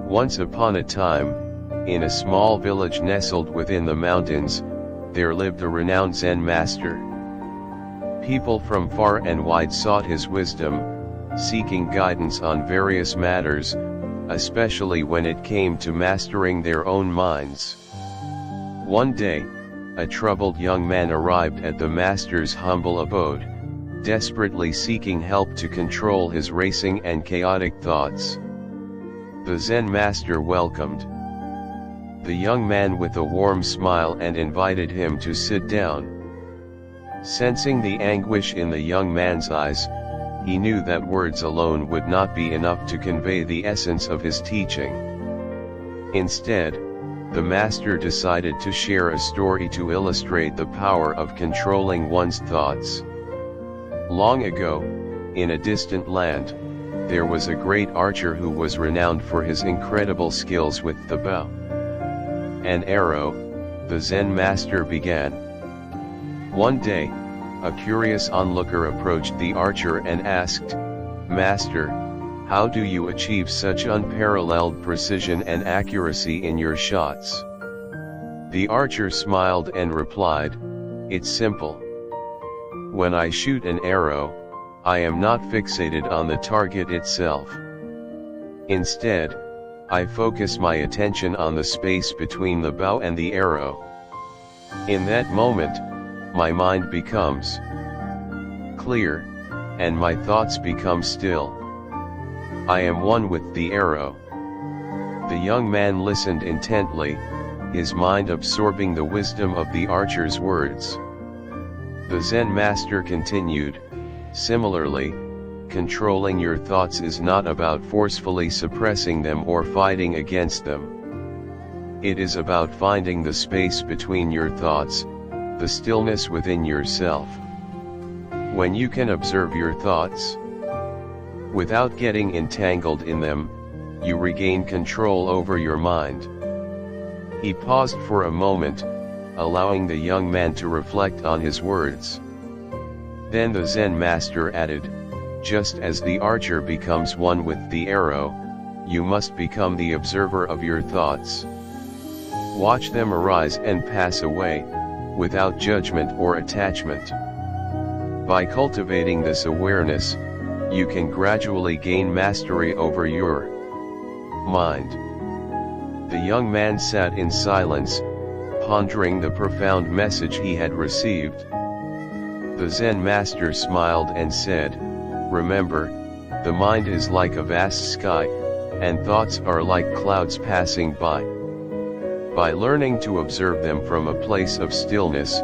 Once upon a time, in a small village nestled within the mountains, there lived a renowned Zen master. People from far and wide sought his wisdom, seeking guidance on various matters, especially when it came to mastering their own minds. One day, a troubled young man arrived at the master's humble abode, desperately seeking help to control his racing and chaotic thoughts. The Zen master welcomed the young man with a warm smile and invited him to sit down. Sensing the anguish in the young man's eyes, he knew that words alone would not be enough to convey the essence of his teaching. Instead, the master decided to share a story to illustrate the power of controlling one's thoughts. Long ago, in a distant land, there was a great archer who was renowned for his incredible skills with the bow and arrow. The Zen master began. One day, a curious onlooker approached the archer and asked, "Master, how do you achieve such unparalleled precision and accuracy in your shots?" The archer smiled and replied, "It's simple. When I shoot an arrow, I am not fixated on the target itself. Instead, I focus my attention on the space between the bow and the arrow. In that moment, my mind becomes clear, and my thoughts become still. I am one with the arrow." The young man listened intently, his mind absorbing the wisdom of the archer's words. The Zen master continued, "Similarly, controlling your thoughts is not about forcefully suppressing them or fighting against them. It is about finding the space between your thoughts, the stillness within yourself. When you can observe your thoughts without getting entangled in them, you regain control over your mind." He paused for a moment, allowing the young man to reflect on his words. Then the Zen master added, "Just as the archer becomes one with the arrow, you must become the observer of your thoughts. Watch them arise and pass away, without judgment or attachment. By cultivating this awareness, you can gradually gain mastery over your mind." The young man sat in silence, pondering the profound message he had received. The Zen master smiled and said, "Remember, the mind is like a vast sky, and thoughts are like clouds passing by. By learning to observe them from a place of stillness,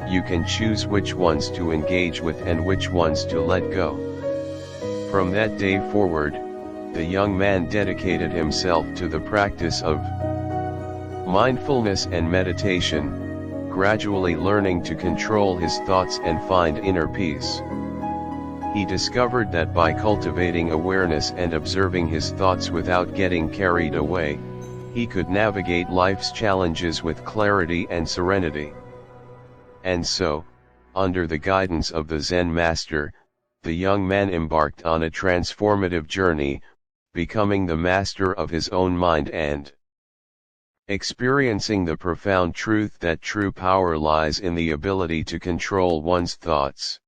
you can choose which ones to engage with and which ones to let go." From that day forward, the young man dedicated himself to the practice of mindfulness and meditation, gradually learning to control his thoughts and find inner peace. He discovered that by cultivating awareness and observing his thoughts without getting carried away, he could navigate life's challenges with clarity and serenity. And so, under the guidance of the Zen master, the young man embarked on a transformative journey, becoming the master of his own mind and experiencing the profound truth that true power lies in the ability to control one's thoughts.